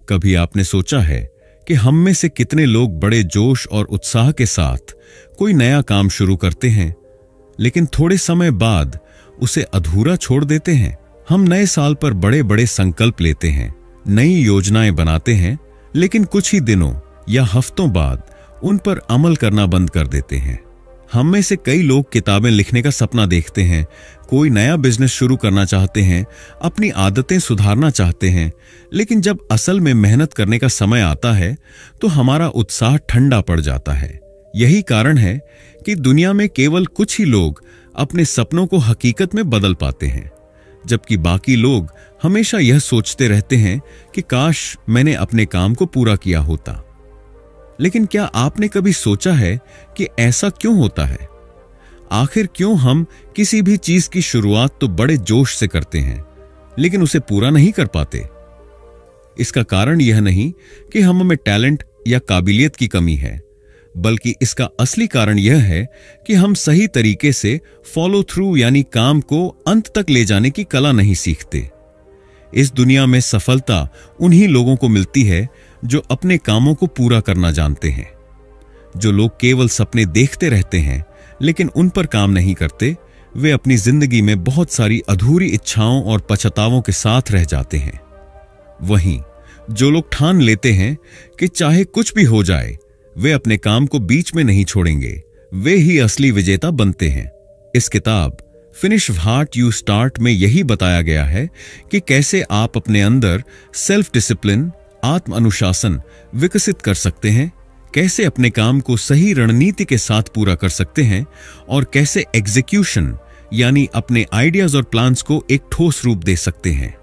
कभी आपने सोचा है कि हम में से कितने लोग बड़े जोश और उत्साह के साथ कोई नया काम शुरू करते हैं, लेकिन थोड़े समय बाद उसे अधूरा छोड़ देते हैं। हम नए साल पर बड़े बड़े संकल्प लेते हैं, नई योजनाएं बनाते हैं, लेकिन कुछ ही दिनों या हफ्तों बाद उन पर अमल करना बंद कर देते हैं। हम में से कई लोग किताबें लिखने का सपना देखते हैं, कोई नया बिजनेस शुरू करना चाहते हैं, अपनी आदतें सुधारना चाहते हैं, लेकिन जब असल में मेहनत करने का समय आता है तो हमारा उत्साह ठंडा पड़ जाता है। यही कारण है कि दुनिया में केवल कुछ ही लोग अपने सपनों को हकीकत में बदल पाते हैं, जबकि बाकी लोग हमेशा यह सोचते रहते हैं कि काश मैंने अपने काम को पूरा किया होता। लेकिन क्या आपने कभी सोचा है कि ऐसा क्यों होता है? आखिर क्यों हम किसी भी चीज की शुरुआत तो बड़े जोश से करते हैं, लेकिन उसे पूरा नहीं कर पाते? इसका कारण यह नहीं कि हम में टैलेंट या काबिलियत की कमी है, बल्कि इसका असली कारण यह है कि हम सही तरीके से फॉलो थ्रू यानी काम को अंत तक ले जाने की कला नहीं सीखते। इस दुनिया में सफलता उन्हीं लोगों को मिलती है जो अपने कामों को पूरा करना जानते हैं। जो लोग केवल सपने देखते रहते हैं लेकिन उन पर काम नहीं करते, वे अपनी जिंदगी में बहुत सारी अधूरी इच्छाओं और पछतावों के साथ रह जाते हैं। वहीं जो लोग ठान लेते हैं कि चाहे कुछ भी हो जाए वे अपने काम को बीच में नहीं छोड़ेंगे, वे ही असली विजेता बनते हैं। इस किताब फिनिश व्हाट यू स्टार्ट में यही बताया गया है कि कैसे आप अपने अंदर सेल्फ डिसिप्लिन, आत्म अनुशासन विकसित कर सकते हैं, कैसे अपने काम को सही रणनीति के साथ पूरा कर सकते हैं और कैसे एग्जीक्यूशन यानी अपने आइडियाज और प्लान्स को एक ठोस रूप दे सकते हैं।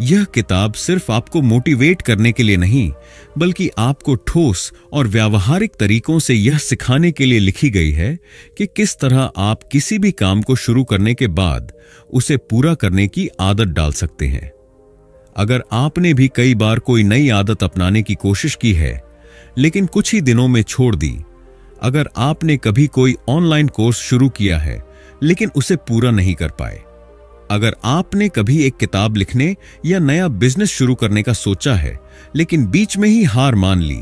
यह किताब सिर्फ आपको मोटिवेट करने के लिए नहीं, बल्कि आपको ठोस और व्यावहारिक तरीकों से यह सिखाने के लिए लिखी गई है कि किस तरह आप किसी भी काम को शुरू करने के बाद उसे पूरा करने की आदत डाल सकते हैं। अगर आपने भी कई बार कोई नई आदत अपनाने की कोशिश की है लेकिन कुछ ही दिनों में छोड़ दी, अगर आपने कभी कोई ऑनलाइन कोर्स शुरू किया है लेकिन उसे पूरा नहीं कर पाए, अगर आपने कभी एक किताब लिखने या नया बिजनेस शुरू करने का सोचा है लेकिन बीच में ही हार मान ली,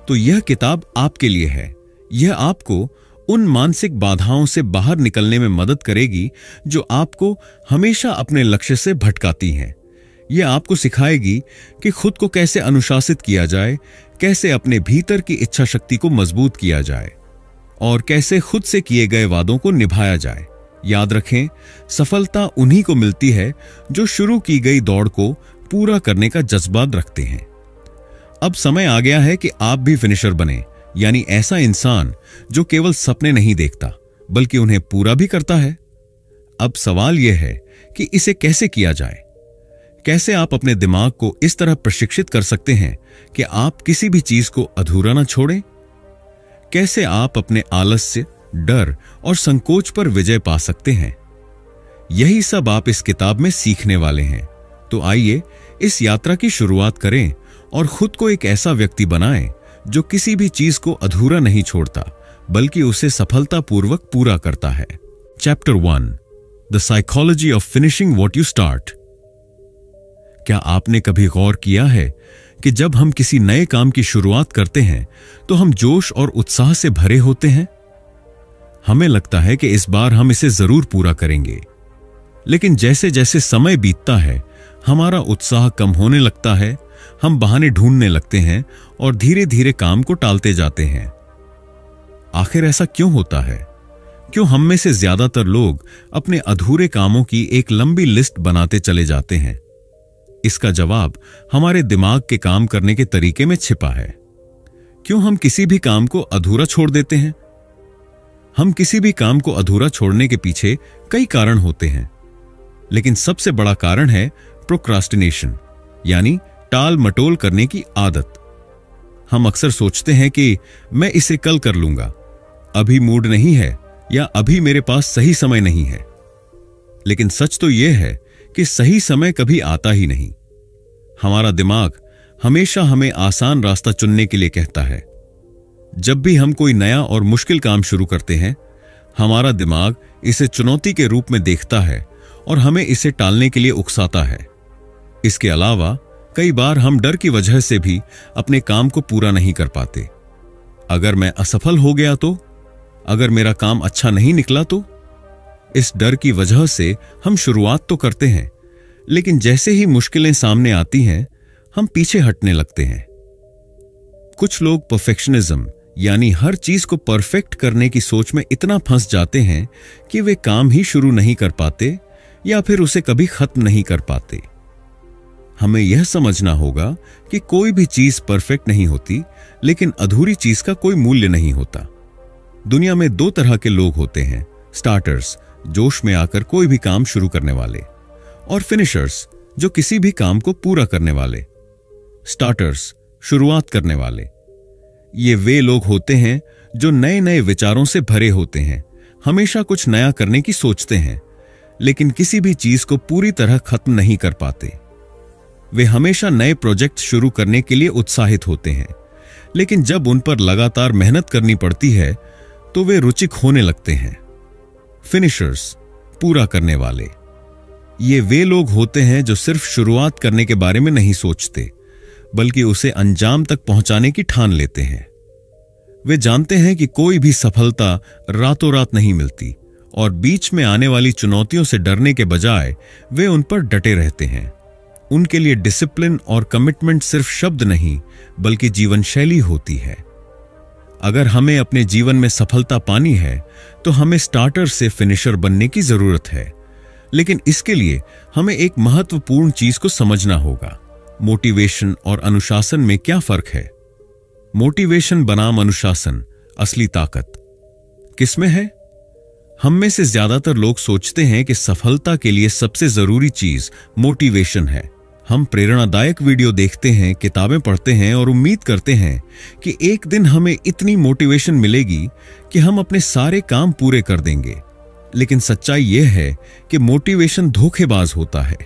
तो यह किताब आपके लिए है। यह आपको उन मानसिक बाधाओं से बाहर निकलने में मदद करेगी जो आपको हमेशा अपने लक्ष्य से भटकाती हैं। यह आपको सिखाएगी कि खुद को कैसे अनुशासित किया जाए, कैसे अपने भीतर की इच्छा शक्ति को मजबूत किया जाए और कैसे खुद से किए गए वादों को निभाया जाए। याद रखें, सफलता उन्हीं को मिलती है जो शुरू की गई दौड़ को पूरा करने का जज्बा रखते हैं। अब समय आ गया है कि आप भी फिनिशर बने, यानी ऐसा इंसान जो केवल सपने नहीं देखता बल्कि उन्हें पूरा भी करता है। अब सवाल यह है कि इसे कैसे किया जाए। कैसे आप अपने दिमाग को इस तरह प्रशिक्षित कर सकते हैं कि आप किसी भी चीज को अधूरा न छोड़ें। कैसे आप अपने आलस्य, डर और संकोच पर विजय पा सकते हैं। यही सब आप इस किताब में सीखने वाले हैं। तो आइए इस यात्रा की शुरुआत करें और खुद को एक ऐसा व्यक्ति बनाएं जो किसी भी चीज को अधूरा नहीं छोड़ता बल्कि उसे सफलतापूर्वक पूरा करता है। Chapter 1, the psychology of finishing what you start. क्या आपने कभी गौर किया है कि जब हम किसी नए काम की शुरुआत करते हैं तो हम जोश और उत्साह से भरे होते हैं। हमें लगता है कि इस बार हम इसे जरूर पूरा करेंगे, लेकिन जैसे जैसे समय बीतता है हमारा उत्साह कम होने लगता है, हम बहाने ढूंढने लगते हैं और धीरे धीरे काम को टालते जाते हैं। आखिर ऐसा क्यों होता है? क्यों हम में से ज्यादातर लोग अपने अधूरे कामों की एक लंबी लिस्ट बनाते चले जाते हैं? इसका जवाब हमारे दिमाग के काम करने के तरीके में छिपा है। क्यों हम किसी भी काम को अधूरा छोड़ देते हैं? हम किसी भी काम को अधूरा छोड़ने के पीछे कई कारण होते हैं, लेकिन सबसे बड़ा कारण है प्रोक्रास्टिनेशन, यानी टाल मटोल करने की आदत। हम अक्सर सोचते हैं कि मैं इसे कल कर लूंगा, अभी मूड नहीं है या अभी मेरे पास सही समय नहीं है। लेकिन सच तो यह है कि सही समय कभी आता ही नहीं। हमारा दिमाग हमेशा हमें आसान रास्ता चुनने के लिए कहता है। जब भी हम कोई नया और मुश्किल काम शुरू करते हैं, हमारा दिमाग इसे चुनौती के रूप में देखता है और हमें इसे टालने के लिए उकसाता है। इसके अलावा कई बार हम डर की वजह से भी अपने काम को पूरा नहीं कर पाते। अगर मैं असफल हो गया तो, अगर मेरा काम अच्छा नहीं निकला तो, इस डर की वजह से हम शुरुआत तो करते हैं, लेकिन जैसे ही मुश्किलें सामने आती हैं, हम पीछे हटने लगते हैं। कुछ लोग परफेक्शनिज्म यानी हर चीज को परफेक्ट करने की सोच में इतना फंस जाते हैं कि वे काम ही शुरू नहीं कर पाते या फिर उसे कभी खत्म नहीं कर पाते। हमें यह समझना होगा कि कोई भी चीज परफेक्ट नहीं होती, लेकिन अधूरी चीज का कोई मूल्य नहीं होता। दुनिया में दो तरह के लोग होते हैं, स्टार्टर्स, जोश में आकर कोई भी काम शुरू करने वाले, और फिनिशर्स, जो किसी भी काम को पूरा करने वाले। स्टार्टर्स, शुरुआत करने वाले, ये वे लोग होते हैं जो नए नए विचारों से भरे होते हैं, हमेशा कुछ नया करने की सोचते हैं, लेकिन किसी भी चीज को पूरी तरह खत्म नहीं कर पाते। वे हमेशा नए प्रोजेक्ट शुरू करने के लिए उत्साहित होते हैं, लेकिन जब उन पर लगातार मेहनत करनी पड़ती है तो वे रुचिक होने लगते हैं। फिनिशर्स, पूरा करने वाले, ये वे लोग होते हैं जो सिर्फ शुरुआत करने के बारे में नहीं सोचते, बल्कि उसे अंजाम तक पहुंचाने की ठान लेते हैं। वे जानते हैं कि कोई भी सफलता रातों रात नहीं मिलती, और बीच में आने वाली चुनौतियों से डरने के बजाय वे उन पर डटे रहते हैं। उनके लिए डिसिप्लिन और कमिटमेंट सिर्फ शब्द नहीं, बल्कि जीवन शैली होती है। अगर हमें अपने जीवन में सफलता पानी है तो हमें स्टार्टर से फिनिशर बनने की जरूरत है, लेकिन इसके लिए हमें एक महत्वपूर्ण चीज को समझना होगा। मोटिवेशन और अनुशासन में क्या फर्क है? मोटिवेशन बनाम अनुशासन, असली ताकत किसमें है? हम में से ज्यादातर लोग सोचते हैं कि सफलता के लिए सबसे जरूरी चीज मोटिवेशन है। हम प्रेरणादायक वीडियो देखते हैं, किताबें पढ़ते हैं और उम्मीद करते हैं कि एक दिन हमें इतनी मोटिवेशन मिलेगी कि हम अपने सारे काम पूरे कर देंगे। लेकिन सच्चाई यह है कि मोटिवेशन धोखेबाज होता है।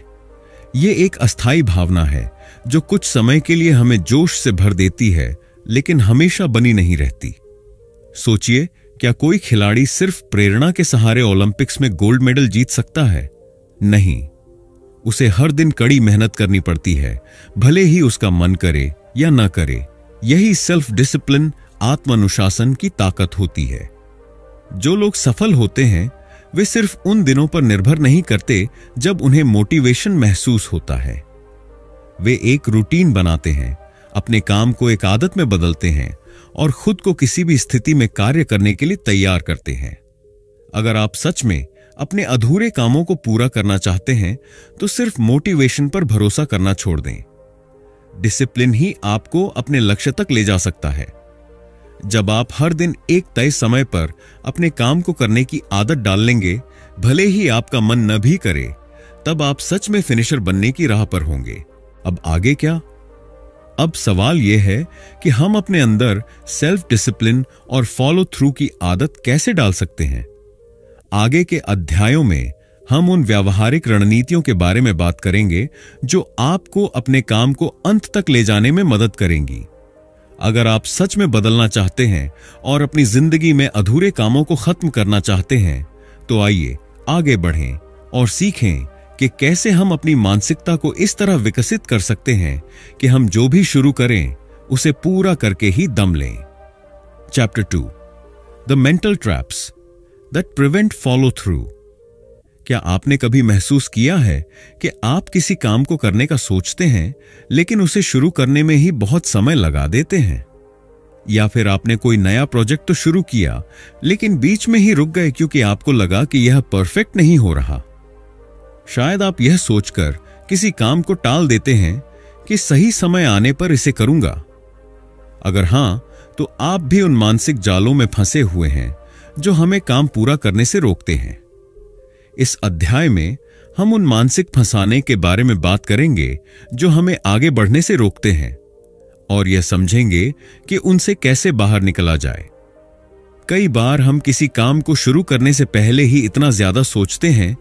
यह एक अस्थायी भावना है जो कुछ समय के लिए हमें जोश से भर देती है, लेकिन हमेशा बनी नहीं रहती। सोचिए, क्या कोई खिलाड़ी सिर्फ प्रेरणा के सहारे ओलंपिक्स में गोल्ड मेडल जीत सकता है? नहीं, उसे हर दिन कड़ी मेहनत करनी पड़ती है, भले ही उसका मन करे या न करे। यही सेल्फ डिसिप्लिन, आत्मानुशासन की ताकत होती है। जो लोग सफल होते हैं वे सिर्फ उन दिनों पर निर्भर नहीं करते जब उन्हें मोटिवेशन महसूस होता है। वे एक रूटीन बनाते हैं, अपने काम को एक आदत में बदलते हैं और खुद को किसी भी स्थिति में कार्य करने के लिए तैयार करते हैं। अगर आप सच में अपने अधूरे कामों को पूरा करना चाहते हैं तो सिर्फ मोटिवेशन पर भरोसा करना छोड़ दें। डिसिप्लिन ही आपको अपने लक्ष्य तक ले जा सकता है। जब आप हर दिन एक तय समय पर अपने काम को करने की आदत डाल लेंगे, भले ही आपका मन न भी करे, तब आप सच में फिनिशर बनने की राह पर होंगे। अब आगे क्या? अब सवाल यह है कि हम अपने अंदर सेल्फ डिसिप्लिन और फॉलो थ्रू की आदत कैसे डाल सकते हैं। आगे के अध्यायों में हम उन व्यावहारिक रणनीतियों के बारे में बात करेंगे जो आपको अपने काम को अंत तक ले जाने में मदद करेंगी। अगर आप सच में बदलना चाहते हैं और अपनी जिंदगी में अधूरे कामों को खत्म करना चाहते हैं, तो आइए आगे बढ़ें और सीखें कि कैसे हम अपनी मानसिकता को इस तरह विकसित कर सकते हैं कि हम जो भी शुरू करें उसे पूरा करके ही दम लें। Chapter 2, the mental traps that prevent follow through. क्या आपने कभी महसूस किया है कि आप किसी काम को करने का सोचते हैं लेकिन उसे शुरू करने में ही बहुत समय लगा देते हैं? या फिर आपने कोई नया प्रोजेक्ट तो शुरू किया लेकिन बीच में ही रुक गए क्योंकि आपको लगा कि यह परफेक्ट नहीं हो रहा। शायद आप यह सोचकर किसी काम को टाल देते हैं कि सही समय आने पर इसे करूंगा। अगर हां, तो आप भी उन मानसिक जालों में फंसे हुए हैं जो हमें काम पूरा करने से रोकते हैं। इस अध्याय में हम उन मानसिक फंसाने के बारे में बात करेंगे जो हमें आगे बढ़ने से रोकते हैं और यह समझेंगे कि उनसे कैसे बाहर निकला जाए। कई बार हम किसी काम को शुरू करने से पहले ही इतना ज्यादा सोचते हैं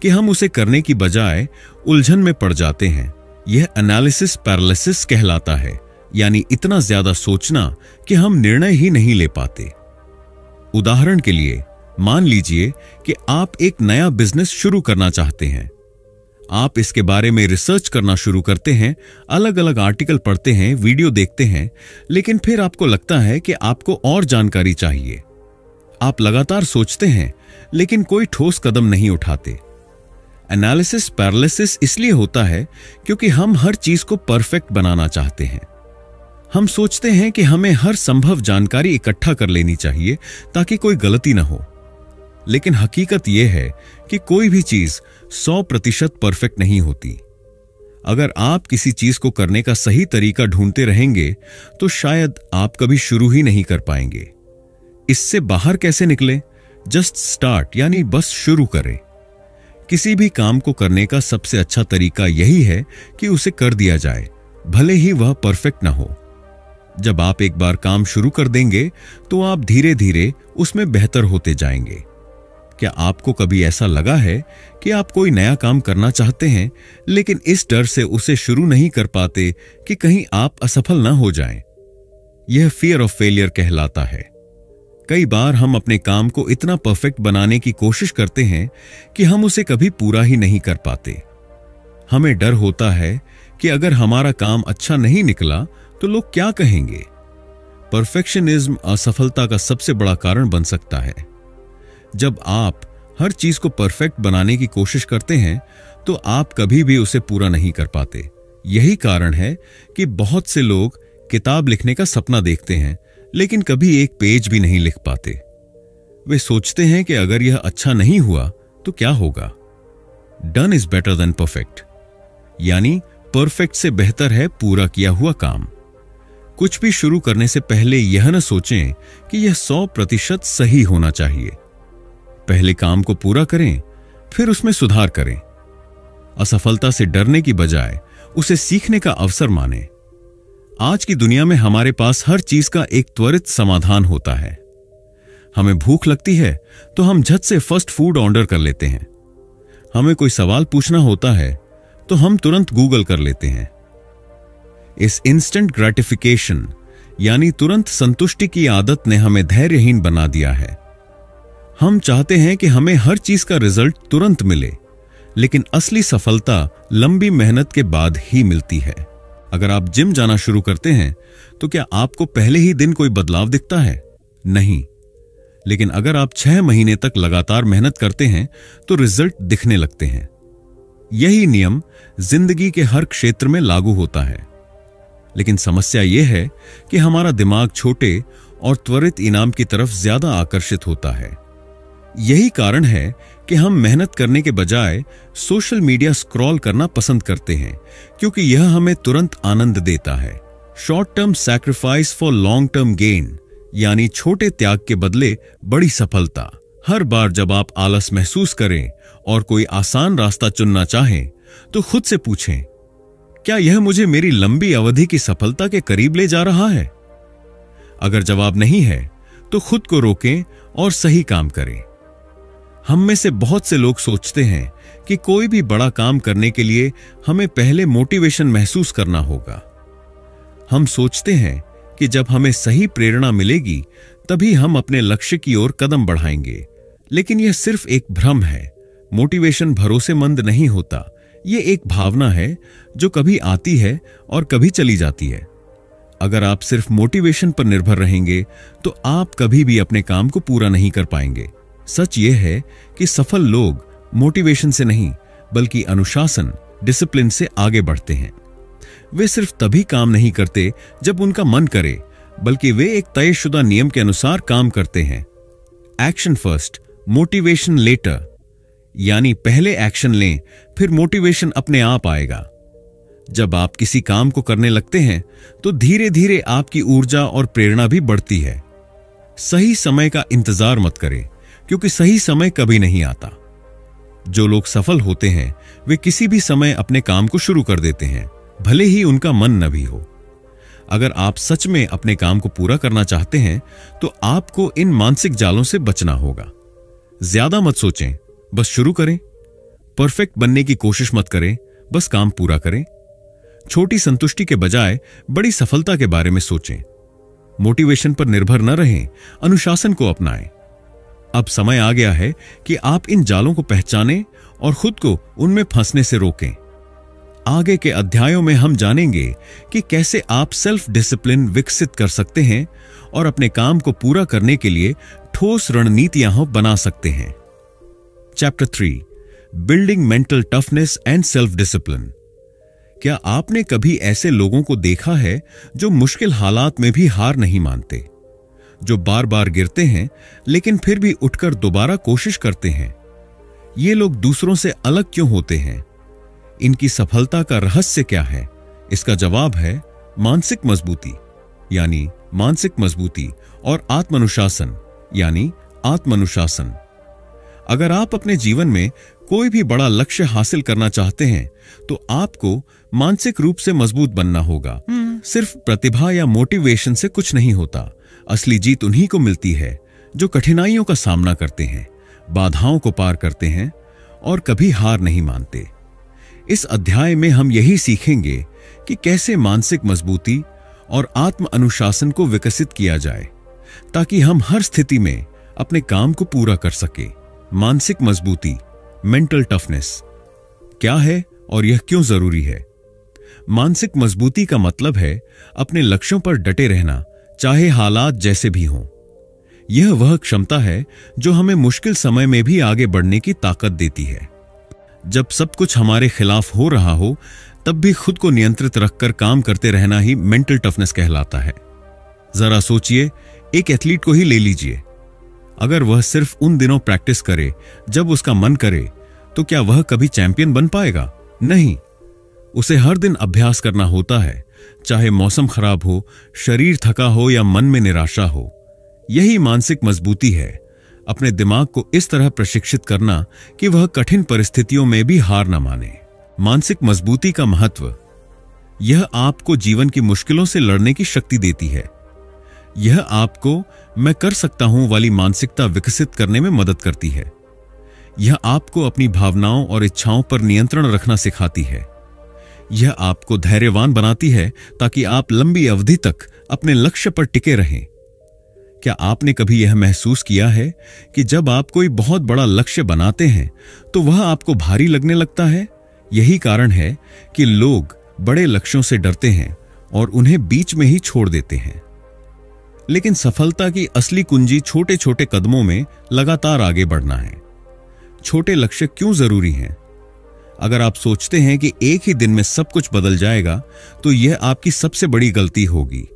कि हम उसे करने की बजाय उलझन में पड़ जाते हैं। यह एनालिसिस पैरालिसिस कहलाता है, यानी इतना ज्यादा सोचना कि हम निर्णय ही नहीं ले पाते। उदाहरण के लिए, मान लीजिए कि आप एक नया बिजनेस शुरू करना चाहते हैं। आप इसके बारे में रिसर्च करना शुरू करते हैं, अलग अलग आर्टिकल पढ़ते हैं, वीडियो देखते हैं, लेकिन फिर आपको लगता है कि आपको और जानकारी चाहिए। आप लगातार सोचते हैं, लेकिन कोई ठोस कदम नहीं उठाते। एनालिसिस पैरालिसिस इसलिए होता है क्योंकि हम हर चीज को परफेक्ट बनाना चाहते हैं। हम सोचते हैं कि हमें हर संभव जानकारी इकट्ठा कर लेनी चाहिए ताकि कोई गलती ना हो। लेकिन हकीकत यह है कि कोई भी चीज 100% परफेक्ट नहीं होती। अगर आप किसी चीज को करने का सही तरीका ढूंढते रहेंगे तो शायद आप कभी शुरू ही नहीं कर पाएंगे। इससे बाहर कैसे निकलें? जस्ट स्टार्ट, यानी बस शुरू करें। किसी भी काम को करने का सबसे अच्छा तरीका यही है कि उसे कर दिया जाए, भले ही वह परफेक्ट ना हो। जब आप एक बार काम शुरू कर देंगे तो आप धीरे धीरे उसमें बेहतर होते जाएंगे। क्या आपको कभी ऐसा लगा है कि आप कोई नया काम करना चाहते हैं, लेकिन इस डर से उसे शुरू नहीं कर पाते कि कहीं आप असफल ना हो जाएं? यह फियर ऑफ फेलियर कहलाता है। कई बार हम अपने काम को इतना परफेक्ट बनाने की कोशिश करते हैं कि हम उसे कभी पूरा ही नहीं कर पाते। हमें डर होता है कि अगर हमारा काम अच्छा नहीं निकला तो लोग क्या कहेंगे। परफेक्शनिज्म असफलता का सबसे बड़ा कारण बन सकता है। जब आप हर चीज को परफेक्ट बनाने की कोशिश करते हैं तो आप कभी भी उसे पूरा नहीं कर पाते। यही कारण है कि बहुत से लोग किताब लिखने का सपना देखते हैं, लेकिन कभी एक पेज भी नहीं लिख पाते। वे सोचते हैं कि अगर यह अच्छा नहीं हुआ तो क्या होगा। Done is better than perfect, यानी परफेक्ट से बेहतर है पूरा किया हुआ काम। कुछ भी शुरू करने से पहले यह न सोचें कि यह 100% सही होना चाहिए। पहले काम को पूरा करें, फिर उसमें सुधार करें। असफलता से डरने की बजाय उसे सीखने का अवसर मानें। आज की दुनिया में हमारे पास हर चीज का एक त्वरित समाधान होता है। हमें भूख लगती है तो हम झट से फास्ट फूड ऑर्डर कर लेते हैं। हमें कोई सवाल पूछना होता है तो हम तुरंत गूगल कर लेते हैं। इस इंस्टेंट ग्रेटिफिकेशन यानी तुरंत संतुष्टि की आदत ने हमें धैर्यहीन बना दिया है। हम चाहते हैं कि हमें हर चीज का रिजल्ट तुरंत मिले, लेकिन असली सफलता लंबी मेहनत के बाद ही मिलती है। अगर आप जिम जाना शुरू करते हैं तो क्या आपको पहले ही दिन कोई बदलाव दिखता है? नहीं। लेकिन अगर आप 6 महीने तक लगातार मेहनत करते हैं तो रिजल्ट दिखने लगते हैं। यही नियम जिंदगी के हर क्षेत्र में लागू होता है। लेकिन समस्या यह है कि हमारा दिमाग छोटे और त्वरित इनाम की तरफ ज्यादा आकर्षित होता है। यही कारण है कि हम मेहनत करने के बजाय सोशल मीडिया स्क्रॉल करना पसंद करते हैं, क्योंकि यह हमें तुरंत आनंद देता है। Short term sacrifice for long term gain, यानी छोटे त्याग के बदले बड़ी सफलता। हर बार जब आप आलस महसूस करें और कोई आसान रास्ता चुनना चाहें तो खुद से पूछें, क्या यह मुझे मेरी लंबी अवधि की सफलता के करीब ले जा रहा है? अगर जवाब नहीं है तो खुद को रोकें और सही काम करें। हम में से बहुत से लोग सोचते हैं कि कोई भी बड़ा काम करने के लिए हमें पहले मोटिवेशन महसूस करना होगा। हम सोचते हैं कि जब हमें सही प्रेरणा मिलेगी तभी हम अपने लक्ष्य की ओर कदम बढ़ाएंगे, लेकिन यह सिर्फ एक भ्रम है। मोटिवेशन भरोसेमंद नहीं होता। यह एक भावना है जो कभी आती है और कभी चली जाती है। अगर आप सिर्फ मोटिवेशन पर निर्भर रहेंगे तो आप कभी भी अपने काम को पूरा नहीं कर पाएंगे। सच यह है कि सफल लोग मोटिवेशन से नहीं बल्कि अनुशासन, डिसिप्लिन से आगे बढ़ते हैं। वे सिर्फ तभी काम नहीं करते जब उनका मन करे, बल्कि वे एक तयशुदा नियम के अनुसार काम करते हैं। एक्शन फर्स्ट, मोटिवेशन लेटर, यानी पहले एक्शन लें, फिर मोटिवेशन अपने आप आएगा। जब आप किसी काम को करने लगते हैं तो धीरे धीरे आपकी ऊर्जा और प्रेरणा भी बढ़ती है। सही समय का इंतजार मत करें, क्योंकि सही समय कभी नहीं आता। जो लोग सफल होते हैं वे किसी भी समय अपने काम को शुरू कर देते हैं, भले ही उनका मन न भी हो। अगर आप सच में अपने काम को पूरा करना चाहते हैं तो आपको इन मानसिक जालों से बचना होगा। ज्यादा मत सोचें, बस शुरू करें। परफेक्ट बनने की कोशिश मत करें, बस काम पूरा करें। छोटी संतुष्टि के बजाय बड़ी सफलता के बारे में सोचें। मोटिवेशन पर निर्भर न रहें, अनुशासन को अपनाएं। अब समय आ गया है कि आप इन जालों को पहचानें और खुद को उनमें फंसने से रोकें। आगे के अध्यायों में हम जानेंगे कि कैसे आप सेल्फ डिसिप्लिन विकसित कर सकते हैं और अपने काम को पूरा करने के लिए ठोस रणनीतियां बना सकते हैं। Chapter 3, building mental toughness and self discipline. क्या आपने कभी ऐसे लोगों को देखा है जो मुश्किल हालात में भी हार नहीं मानते, जो बार बार गिरते हैं लेकिन फिर भी उठकर दोबारा कोशिश करते हैं? ये लोग दूसरों से अलग क्यों होते हैं? इनकी सफलता का रहस्य क्या है? इसका जवाब है मानसिक मजबूती यानी मानसिक मजबूती और आत्मानुशासन यानी आत्मानुशासन। अगर आप अपने जीवन में कोई भी बड़ा लक्ष्य हासिल करना चाहते हैं तो आपको मानसिक रूप से मजबूत बनना होगा। सिर्फ प्रतिभा या मोटिवेशन से कुछ नहीं होता। असली जीत उन्हीं को मिलती है जो कठिनाइयों का सामना करते हैं, बाधाओं को पार करते हैं और कभी हार नहीं मानते। इस अध्याय में हम यही सीखेंगे कि कैसे मानसिक मजबूती और आत्म अनुशासन को विकसित किया जाए ताकि हम हर स्थिति में अपने काम को पूरा कर सके। मानसिक मजबूती, मेंटल टफनेस क्या है और यह क्यों जरूरी है? मानसिक मजबूती का मतलब है अपने लक्ष्यों पर डटे रहना, चाहे हालात जैसे भी हों। यह वह क्षमता है जो हमें मुश्किल समय में भी आगे बढ़ने की ताकत देती है। जब सब कुछ हमारे खिलाफ हो रहा हो तब भी खुद को नियंत्रित रखकर काम करते रहना ही मेंटल टफनेस कहलाता है। जरा सोचिए, एक एथलीट को ही ले लीजिए। अगर वह सिर्फ उन दिनों प्रैक्टिस करे जब उसका मन करे तो क्या वह कभी चैंपियन बन पाएगा? नहीं। उसे हर दिन अभ्यास करना होता है, चाहे मौसम खराब हो, शरीर थका हो या मन में निराशा हो। यही मानसिक मजबूती है, अपने दिमाग को इस तरह प्रशिक्षित करना कि वह कठिन परिस्थितियों में भी हार न माने। मानसिक मजबूती का महत्व, यह आपको जीवन की मुश्किलों से लड़ने की शक्ति देती है। यह आपको मैं कर सकता हूं वाली मानसिकता विकसित करने में मदद करती है। यह आपको अपनी भावनाओं और इच्छाओं पर नियंत्रण रखना सिखाती है। यह आपको धैर्यवान बनाती है ताकि आप लंबी अवधि तक अपने लक्ष्य पर टिके रहें। क्या आपने कभी यह महसूस किया है कि जब आप कोई बहुत बड़ा लक्ष्य बनाते हैं तो वह आपको भारी लगने लगता है? यही कारण है कि लोग बड़े लक्ष्यों से डरते हैं और उन्हें बीच में ही छोड़ देते हैं। लेकिन सफलता की असली कुंजी छोटे छोटे कदमों में लगातार आगे बढ़ना है। छोटे लक्ष्य क्यों जरूरी हैं? अगर आप सोचते हैं कि एक ही दिन में सब कुछ बदल जाएगा तो यह आपकी सबसे बड़ी गलती होगी।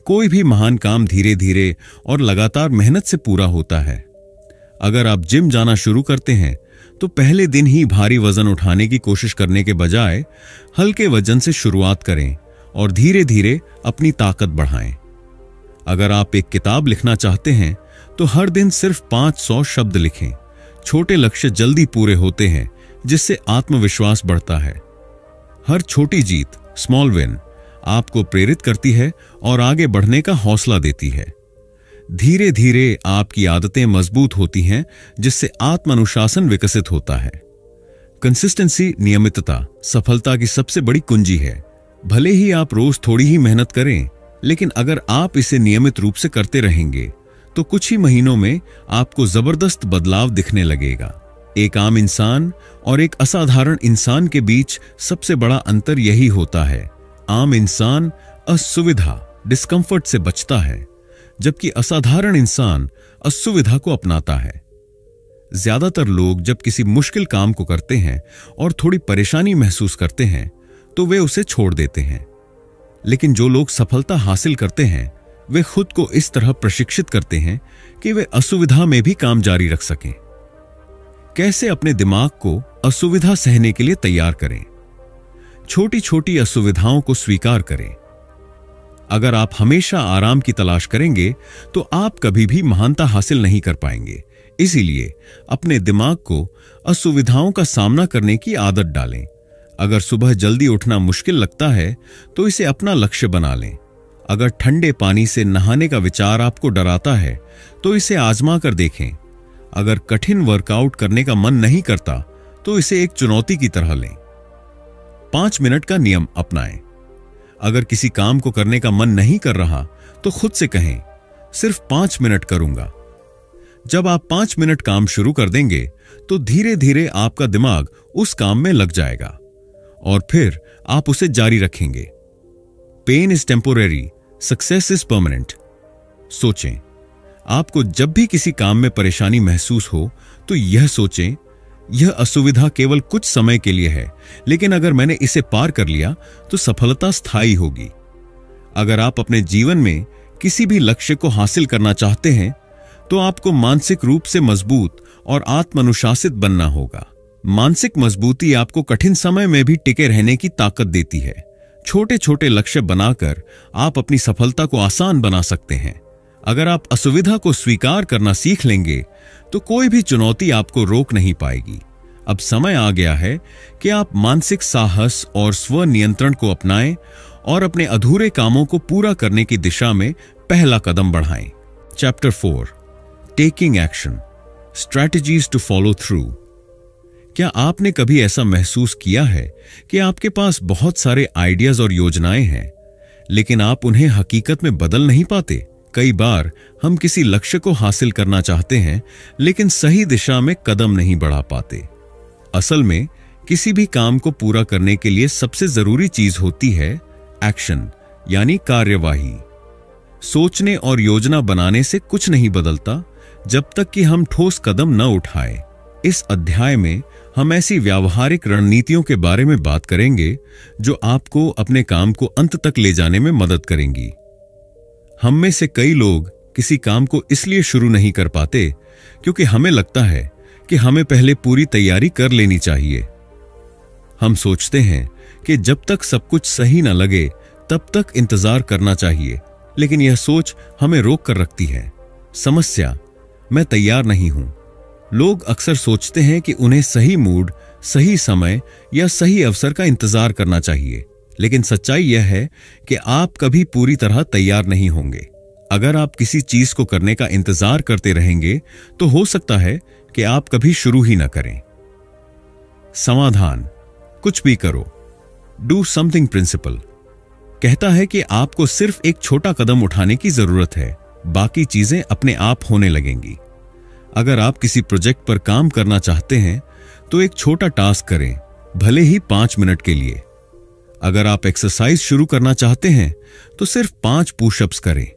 कोई भी महान काम धीरे धीरे और लगातार मेहनत से पूरा होता है। अगर आप जिम जाना शुरू करते हैं तो पहले दिन ही भारी वजन उठाने की कोशिश करने के बजाय हल्के वजन से शुरुआत करें और धीरे धीरे अपनी ताकत बढ़ाएं। अगर आप एक किताब लिखना चाहते हैं तो हर दिन सिर्फ 500 शब्द लिखें। छोटे लक्ष्य जल्दी पूरे होते हैं जिससे आत्मविश्वास बढ़ता है। हर छोटी जीत, स्मॉल विन, आपको प्रेरित करती है और आगे बढ़ने का हौसला देती है। धीरे धीरे आपकी आदतें मजबूत होती हैं जिससे आत्मानुशासन विकसित होता है। कंसिस्टेंसी, नियमितता सफलता की सबसे बड़ी कुंजी है। भले ही आप रोज थोड़ी ही मेहनत करें, लेकिन अगर आप इसे नियमित रूप से करते रहेंगे तो कुछ ही महीनों में आपको जबरदस्त बदलाव दिखने लगेगा। एक आम इंसान और एक असाधारण इंसान के बीच सबसे बड़ा अंतर यही होता है। आम इंसान असुविधा, डिस्कंफर्ट से बचता है, जबकि असाधारण इंसान असुविधा को अपनाता है। ज्यादातर लोग जब किसी मुश्किल काम को करते हैं और थोड़ी परेशानी महसूस करते हैं तो वे उसे छोड़ देते हैं। लेकिन जो लोग सफलता हासिल करते हैं वे खुद को इस तरह प्रशिक्षित करते हैं कि वे असुविधा में भी काम जारी रख सकें। कैसे अपने दिमाग को असुविधा सहने के लिए तैयार करें? छोटी छोटी असुविधाओं को स्वीकार करें। अगर आप हमेशा आराम की तलाश करेंगे तो आप कभी भी महानता हासिल नहीं कर पाएंगे। इसीलिए अपने दिमाग को असुविधाओं का सामना करने की आदत डालें। अगर सुबह जल्दी उठना मुश्किल लगता है तो इसे अपना लक्ष्य बना लें। अगर ठंडे पानी से नहाने का विचार आपको डराता है तो इसे आजमा कर देखें। अगर कठिन वर्कआउट करने का मन नहीं करता तो इसे एक चुनौती की तरह लें। 5 मिनट का नियम अपनाएं। अगर किसी काम को करने का मन नहीं कर रहा तो खुद से कहें, सिर्फ 5 मिनट करूंगा। जब आप 5 मिनट काम शुरू कर देंगे तो धीरे धीरे आपका दिमाग उस काम में लग जाएगा और फिर आप उसे जारी रखेंगे। Pain is temporary, success is permanent. सोचें, आपको जब भी किसी काम में परेशानी महसूस हो तो यह सोचें, यह असुविधा केवल कुछ समय के लिए है, लेकिन अगर मैंने इसे पार कर लिया तो सफलता स्थायी होगी। अगर आप अपने जीवन में किसी भी लक्ष्य को हासिल करना चाहते हैं तो आपको मानसिक रूप से मजबूत और आत्मानुशासित बनना होगा। मानसिक मजबूती आपको कठिन समय में भी टिके रहने की ताकत देती है। छोटे छोटे लक्ष्य बनाकर आप अपनी सफलता को आसान बना सकते हैं। अगर आप असुविधा को स्वीकार करना सीख लेंगे तो कोई भी चुनौती आपको रोक नहीं पाएगी। अब समय आ गया है कि आप मानसिक साहस और स्व नियंत्रण को अपनाएं और अपने अधूरे कामों को पूरा करने की दिशा में पहला कदम बढ़ाएं। Chapter 4, taking action, strategies to follow through. क्या आपने कभी ऐसा महसूस किया है कि आपके पास बहुत सारे आइडियाज और योजनाएं हैं, लेकिन आप उन्हें हकीकत में बदल नहीं पाते? कई बार हम किसी लक्ष्य को हासिल करना चाहते हैं, लेकिन सही दिशा में कदम नहीं बढ़ा पाते। असल में किसी भी काम को पूरा करने के लिए सबसे जरूरी चीज होती है एक्शन, यानी कार्यवाही। सोचने और योजना बनाने से कुछ नहीं बदलता जब तक कि हम ठोस कदम न उठाएं। इस अध्याय में हम ऐसी व्यावहारिक रणनीतियों के बारे में बात करेंगे जो आपको अपने काम को अंत तक ले जाने में मदद करेंगी। हम में से कई लोग किसी काम को इसलिए शुरू नहीं कर पाते क्योंकि हमें लगता है कि हमें पहले पूरी तैयारी कर लेनी चाहिए। हम सोचते हैं कि जब तक सब कुछ सही न लगे तब तक इंतजार करना चाहिए, लेकिन यह सोच हमें रोक कर रखती है। समस्या, मैं तैयार नहीं हूं। लोग अक्सर सोचते हैं कि उन्हें सही मूड, सही समय या सही अवसर का इंतजार करना चाहिए, लेकिन सच्चाई यह है कि आप कभी पूरी तरह तैयार नहीं होंगे। अगर आप किसी चीज को करने का इंतजार करते रहेंगे तो हो सकता है कि आप कभी शुरू ही न करें। समाधान, कुछ भी करो। डू समथिंग प्रिंसिपल कहता है कि आपको सिर्फ एक छोटा कदम उठाने की जरूरत है, बाकी चीजें अपने आप होने लगेंगी। अगर आप किसी प्रोजेक्ट पर काम करना चाहते हैं तो एक छोटा टास्क करें, भले ही 5 मिनट के लिए। अगर आप एक्सरसाइज शुरू करना चाहते हैं तो सिर्फ 5 पुशअप्स करें।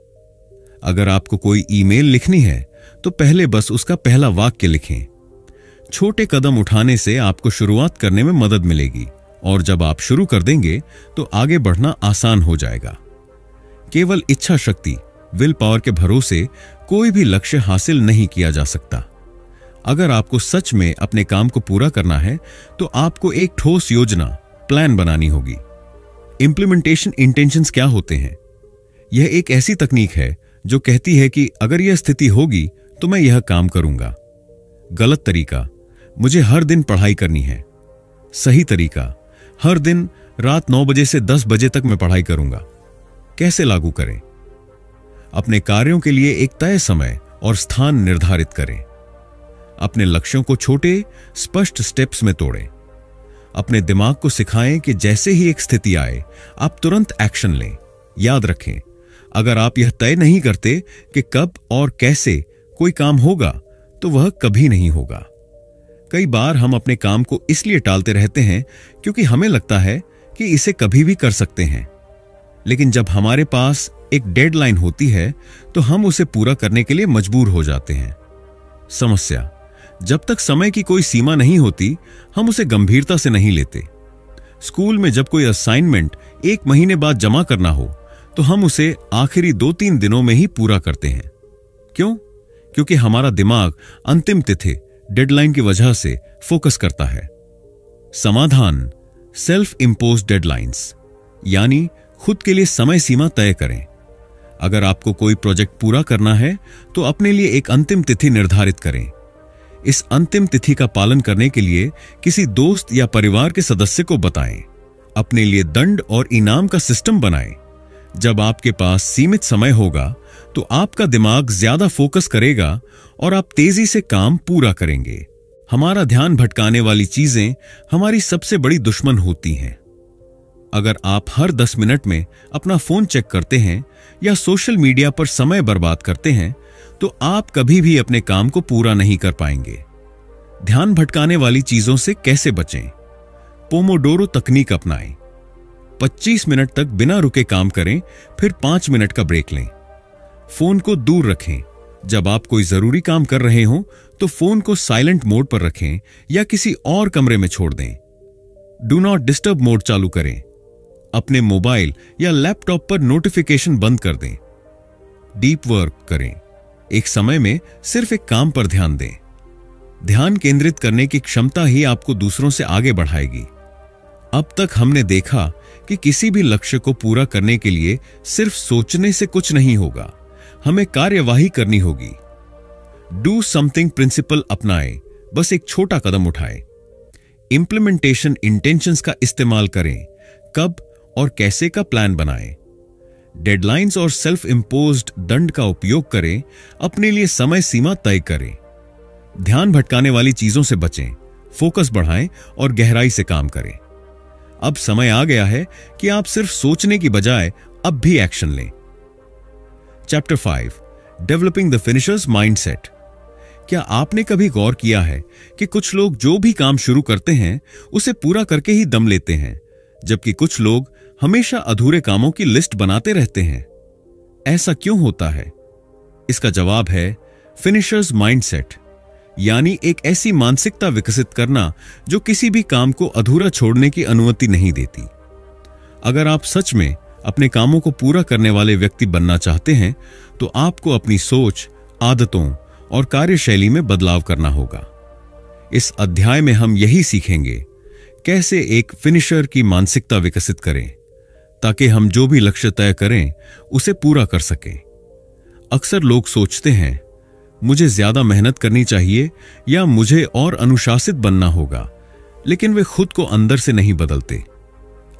अगर आपको कोई ईमेल लिखनी है तो पहले बस उसका पहला वाक्य लिखें। छोटे कदम उठाने से आपको शुरुआत करने में मदद मिलेगी और जब आप शुरू कर देंगे तो आगे बढ़ना आसान हो जाएगा। केवल इच्छा शक्ति, विल पावर के भरोसे कोई भी लक्ष्य हासिल नहीं किया जा सकता। अगर आपको सच में अपने काम को पूरा करना है तो आपको एक ठोस योजना, प्लान बनानी होगी। इंप्लीमेंटेशन इंटेंशंस क्या होते हैं? यह एक ऐसी तकनीक है जो कहती है कि अगर यह स्थिति होगी तो मैं यह काम करूंगा। गलत तरीका, मुझे हर दिन पढ़ाई करनी है। सही तरीका, हर दिन रात 9 बजे से 10 बजे तक मैं पढ़ाई करूंगा। कैसे लागू करें? अपने कार्यों के लिए एक तय समय और स्थान निर्धारित करें। अपने लक्ष्यों को छोटे, स्पष्ट स्टेप्स में तोड़ें। अपने दिमाग को सिखाएं कि जैसे ही एक स्थिति आए, आप तुरंत एक्शन लें। याद रखें, अगर आप यह तय नहीं करते कि कब और कैसे कोई काम होगा, तो वह कभी नहीं होगा। कई बार हम अपने काम को इसलिए टालते रहते हैं क्योंकि हमें लगता है कि इसे कभी भी कर सकते हैं, लेकिन जब हमारे पास एक डेडलाइन होती है तो हम उसे पूरा करने के लिए मजबूर हो जाते हैं। समस्या, जब तक समय की कोई सीमा नहीं होती, हम उसे गंभीरता से नहीं लेते। स्कूल में जब कोई असाइनमेंट 1 महीने बाद जमा करना हो तो हम उसे आखिरी 2-3 दिनों में ही पूरा करते हैं। क्यों? क्योंकि हमारा दिमाग अंतिम तिथि, डेडलाइन की वजह से फोकस करता है। समाधान, सेल्फ इंपोज्ड डेडलाइंस, यानी खुद के लिए समय सीमा तय करें। अगर आपको कोई प्रोजेक्ट पूरा करना है तो अपने लिए एक अंतिम तिथि निर्धारित करें। इस अंतिम तिथि का पालन करने के लिए किसी दोस्त या परिवार के सदस्य को बताएं। अपने लिए दंड और इनाम का सिस्टम बनाएं। जब आपके पास सीमित समय होगा तो आपका दिमाग ज्यादा फोकस करेगा और आप तेजी से काम पूरा करेंगे। हमारा ध्यान भटकाने वाली चीजें हमारी सबसे बड़ी दुश्मन होती हैं। अगर आप हर 10 मिनट में अपना फोन चेक करते हैं या सोशल मीडिया पर समय बर्बाद करते हैं तो आप कभी भी अपने काम को पूरा नहीं कर पाएंगे। ध्यान भटकाने वाली चीजों से कैसे बचें? पोमोडोरो तकनीक अपनाएं। 25 मिनट तक बिना रुके काम करें, फिर 5 मिनट का ब्रेक लें। फोन को दूर रखें। जब आप कोई जरूरी काम कर रहे हों तो फोन को साइलेंट मोड पर रखें या किसी और कमरे में छोड़ दें। डू नॉट डिस्टर्ब मोड चालू करें। अपने मोबाइल या लैपटॉप पर नोटिफिकेशन बंद कर दें। डीप वर्क करें। एक समय में सिर्फ एक काम पर ध्यान दें। ध्यान केंद्रित करने की क्षमता ही आपको दूसरों से आगे बढ़ाएगी। अब तक हमने देखा कि किसी भी लक्ष्य को पूरा करने के लिए सिर्फ सोचने से कुछ नहीं होगा, हमें कार्यवाही करनी होगी। डू समथिंग प्रिंसिपल अपनाएं, बस एक छोटा कदम उठाएं। इंप्लीमेंटेशन इंटेंशंस का इस्तेमाल करें, कब और कैसे का प्लान बनाएं। डेडलाइंस और सेल्फ इंपोज्ड दंड का उपयोग करें, अपने लिए समय सीमा तय करें। ध्यान भटकाने वाली चीजों से बचें, फोकस बढ़ाएं और गहराई से काम करें। अब समय आ गया है कि आप सिर्फ सोचने की बजाय अब भी एक्शन लें। Chapter 5, developing the finishers mindset. क्या आपने कभी गौर किया है कि कुछ लोग जो भी काम शुरू करते हैं उसे पूरा करके ही दम लेते हैं, जबकि कुछ लोग हमेशा अधूरे कामों की लिस्ट बनाते रहते हैं? ऐसा क्यों होता है? इसका जवाब है फिनिशर्स माइंडसेट, यानी एक ऐसी मानसिकता विकसित करना जो किसी भी काम को अधूरा छोड़ने की अनुमति नहीं देती। अगर आप सच में अपने कामों को पूरा करने वाले व्यक्ति बनना चाहते हैं तो आपको अपनी सोच, आदतों और कार्यशैली में बदलाव करना होगा। इस अध्याय में हम यही सीखेंगे, कैसे एक फिनिशर की मानसिकता विकसित करें ताकि हम जो भी लक्ष्य तय करें उसे पूरा कर सकें। अक्सर लोग सोचते हैं, मुझे ज्यादा मेहनत करनी चाहिए या मुझे और अनुशासित बनना होगा, लेकिन वे खुद को अंदर से नहीं बदलते।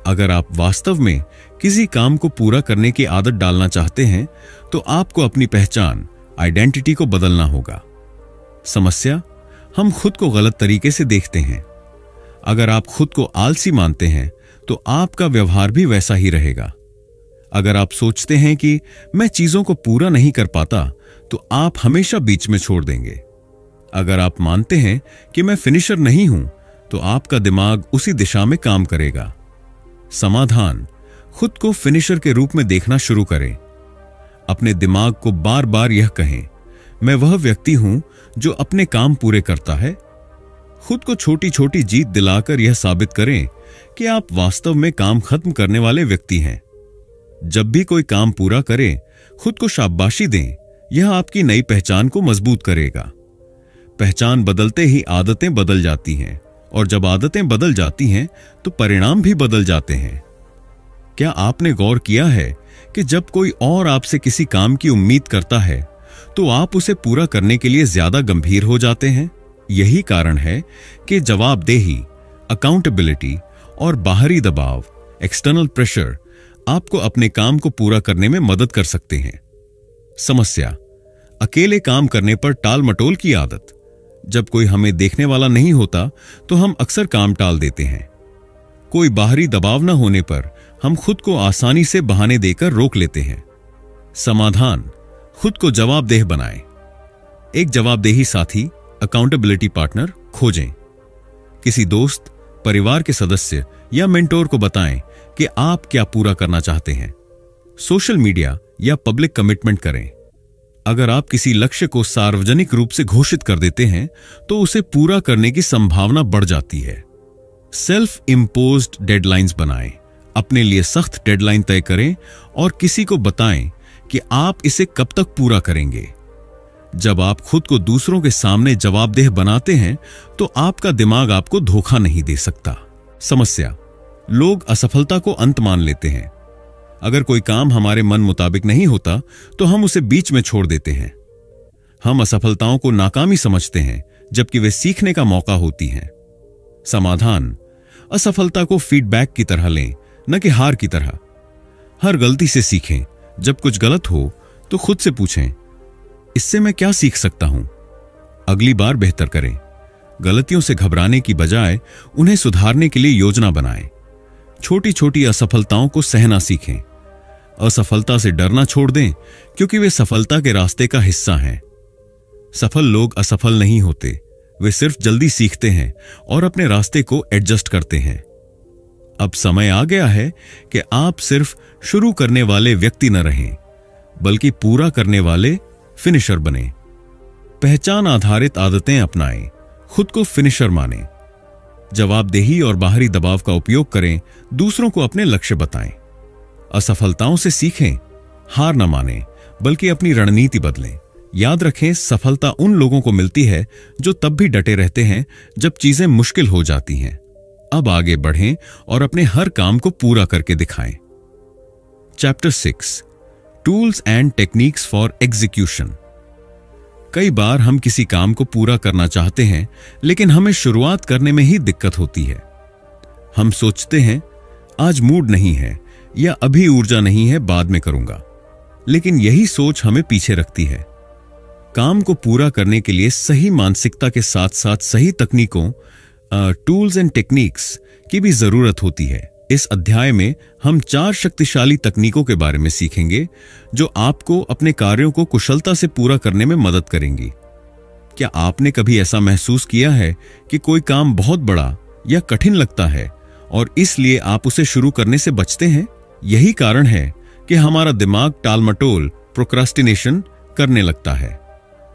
अगर आप वास्तव में किसी काम को पूरा करने की आदत डालना चाहते हैं तो आपको अपनी पहचान, आइडेंटिटी को बदलना होगा। समस्या, हम खुद को गलत तरीके से देखते हैं। अगर आप खुद को आलसी मानते हैं तो आपका व्यवहार भी वैसा ही रहेगा। अगर आप सोचते हैं कि मैं चीजों को पूरा नहीं कर पाता तो आप हमेशा बीच में छोड़ देंगे। अगर आप मानते हैं कि मैं फिनिशर नहीं हूं तो आपका दिमाग उसी दिशा में काम करेगा। समाधान, खुद को फिनिशर के रूप में देखना शुरू करें। अपने दिमाग को बार बार यह कहें, मैं वह व्यक्ति हूं जो अपने काम पूरे करता है। खुद को छोटी छोटी जीत दिलाकर यह साबित करें कि आप वास्तव में काम खत्म करने वाले व्यक्ति हैं। जब भी कोई काम पूरा करें, खुद को शाबाशी दें। यह आपकी नई पहचान को मजबूत करेगा। पहचान बदलते ही आदतें बदल जाती हैं, और जब आदतें बदल जाती हैं तो परिणाम भी बदल जाते हैं। क्या आपने गौर किया है कि जब कोई और आपसे किसी काम की उम्मीद करता है तो आप उसे पूरा करने के लिए ज्यादा गंभीर हो जाते हैं? यही कारण है कि जवाबदेही, अकाउंटेबिलिटी और बाहरी दबाव, एक्सटर्नल प्रेशर, आपको अपने काम को पूरा करने में मदद कर सकते हैं। समस्या, अकेले काम करने पर टाल मटोल की आदत। जब कोई हमें देखने वाला नहीं होता तो हम अक्सर काम टाल देते हैं। कोई बाहरी दबाव न होने पर हम खुद को आसानी से बहाने देकर रोक लेते हैं। समाधान, खुद को जवाबदेह बनाएं। एक जवाबदेही साथी, अकाउंटेबिलिटी पार्टनर खोजें। किसी दोस्त, परिवार के सदस्य या मेंटोर को बताएं कि आप क्या पूरा करना चाहते हैं। सोशल मीडिया या पब्लिक कमिटमेंट करें। अगर आप किसी लक्ष्य को सार्वजनिक रूप से घोषित कर देते हैं तो उसे पूरा करने की संभावना बढ़ जाती है। सेल्फ इंपोज्ड डेडलाइंस बनाएं। अपने लिए सख्त डेडलाइन तय करें और किसी को बताएं कि आप इसे कब तक पूरा करेंगे। जब आप खुद को दूसरों के सामने जवाबदेह बनाते हैं तो आपका दिमाग आपको धोखा नहीं दे सकता। समस्या, लोग असफलता को अंत मान लेते हैं। अगर कोई काम हमारे मन मुताबिक नहीं होता तो हम उसे बीच में छोड़ देते हैं। हम असफलताओं को नाकामी समझते हैं जबकि वे सीखने का मौका होती हैं। समाधान, असफलता को फीडबैक की तरह लें, न कि हार की तरह। हर गलती से सीखें। जब कुछ गलत हो तो खुद से पूछें, इससे मैं क्या सीख सकता हूं? अगली बार बेहतर करें। गलतियों से घबराने की बजाय उन्हें सुधारने के लिए योजना बनाएं। छोटी छोटी असफलताओं को सहना सीखें। असफलता से डरना छोड़ दें, क्योंकि वे सफलता के रास्ते का हिस्सा हैं। सफल लोग असफल नहीं होते, वे सिर्फ जल्दी सीखते हैं और अपने रास्ते को एडजस्ट करते हैं। अब समय आ गया है कि आप सिर्फ शुरू करने वाले व्यक्ति न रहें, बल्कि पूरा करने वाले फिनिशर बने। पहचान आधारित आदतें अपनाएं, खुद को फिनिशर मानें। जवाबदेही और बाहरी दबाव का उपयोग करें, दूसरों को अपने लक्ष्य बताएं। असफलताओं से सीखें, हार न मानें, बल्कि अपनी रणनीति बदलें। याद रखें, सफलता उन लोगों को मिलती है जो तब भी डटे रहते हैं जब चीजें मुश्किल हो जाती हैं। अब आगे बढ़ें और अपने हर काम को पूरा करके दिखाएं। Chapter 6, tools and techniques for execution. कई बार हम किसी काम को पूरा करना चाहते हैं, लेकिन हमें शुरुआत करने में ही दिक्कत होती है। हम सोचते हैं, आज मूड नहीं है या अभी ऊर्जा नहीं है, बाद में करूंगा। लेकिन यही सोच हमें पीछे रखती है। काम को पूरा करने के लिए सही मानसिकता के साथ साथ सही तकनीकों, टूल्स एंड टेक्निक्स की भी जरूरत होती है। इस अध्याय में हम 4 शक्तिशाली तकनीकों के बारे में सीखेंगे जो आपको अपने कार्यों को कुशलता से पूरा करने में मदद करेंगी। क्या आपने कभी ऐसा महसूस किया है कि कोई काम बहुत बड़ा या कठिन लगता है और इसलिए आप उसे शुरू करने से बचते हैं? यही कारण है कि हमारा दिमाग टालमटोल, प्रोक्रास्टिनेशन करने लगता है।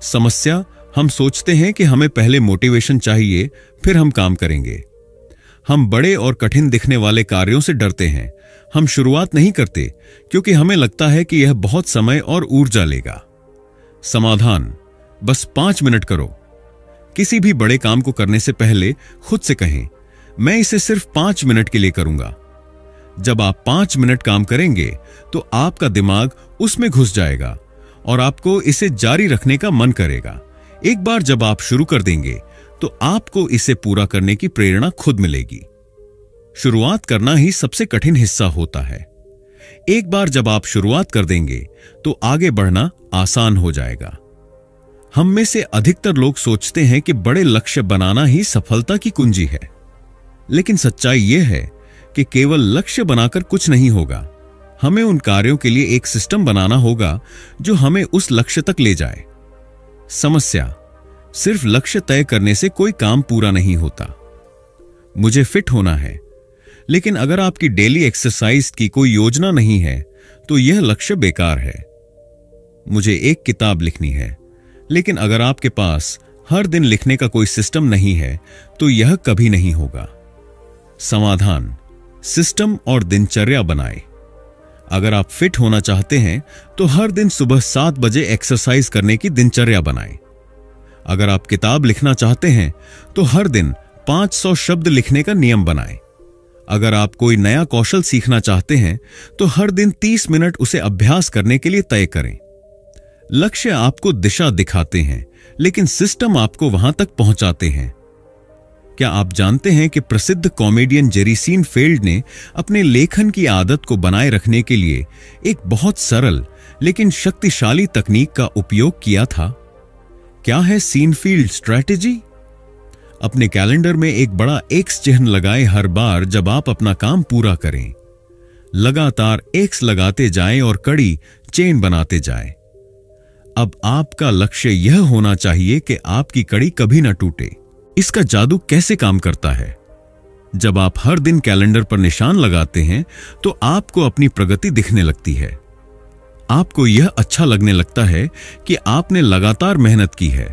समस्या, हम सोचते हैं कि हमें पहले मोटिवेशन चाहिए, फिर हम काम करेंगे। हम बड़े और कठिन दिखने वाले कार्यों से डरते हैं। हम शुरुआत नहीं करते क्योंकि हमें लगता है कि यह बहुत समय और ऊर्जा लेगा। समाधान, बस 5 मिनट करो। किसी भी बड़े काम को करने से पहले खुद से कहें, मैं इसे सिर्फ 5 मिनट के लिए करूंगा। जब आप 5 मिनट काम करेंगे तो आपका दिमाग उसमें घुस जाएगा और आपको इसे जारी रखने का मन करेगा। एक बार जब आप शुरू कर देंगे तो आपको इसे पूरा करने की प्रेरणा खुद मिलेगी। शुरुआत करना ही सबसे कठिन हिस्सा होता है। एक बार जब आप शुरुआत कर देंगे तो आगे बढ़ना आसान हो जाएगा। हम में से अधिकतर लोग सोचते हैं कि बड़े लक्ष्य बनाना ही सफलता की कुंजी है। लेकिन सच्चाई यह है कि केवल लक्ष्य बनाकर कुछ नहीं होगा। हमें उन कार्यों के लिए एक सिस्टम बनाना होगा जो हमें उस लक्ष्य तक ले जाए। समस्या, सिर्फ लक्ष्य तय करने से कोई काम पूरा नहीं होता। मुझे फिट होना है, लेकिन अगर आपकी डेली एक्सरसाइज की कोई योजना नहीं है तो यह लक्ष्य बेकार है। मुझे एक किताब लिखनी है, लेकिन अगर आपके पास हर दिन लिखने का कोई सिस्टम नहीं है तो यह कभी नहीं होगा। समाधान, सिस्टम और दिनचर्या बनाएं। अगर आप फिट होना चाहते हैं तो हर दिन सुबह 7 बजे एक्सरसाइज करने की दिनचर्या बनाएं। अगर आप किताब लिखना चाहते हैं तो हर दिन 500 शब्द लिखने का नियम बनाएं। अगर आप कोई नया कौशल सीखना चाहते हैं तो हर दिन 30 मिनट उसे अभ्यास करने के लिए तय करें। लक्ष्य आपको दिशा दिखाते हैं, लेकिन सिस्टम आपको वहां तक पहुंचाते हैं। क्या आप जानते हैं कि प्रसिद्ध कॉमेडियन जेरी सीनफेल्ड ने अपने लेखन की आदत को बनाए रखने के लिए एक बहुत सरल लेकिन शक्तिशाली तकनीक का उपयोग किया था? क्या है सीनफील्ड स्ट्रैटेजी? अपने कैलेंडर में एक बड़ा एक्स चिन्ह लगाएं हर बार जब आप अपना काम पूरा करें। लगातार एक्स लगाते जाएं और कड़ी चेन बनाते जाएं। अब आपका लक्ष्य यह होना चाहिए कि आपकी कड़ी कभी न टूटे। इसका जादू कैसे काम करता है? जब आप हर दिन कैलेंडर पर निशान लगाते हैं तो आपको अपनी प्रगति दिखने लगती है। आपको यह अच्छा लगने लगता है कि आपने लगातार मेहनत की है।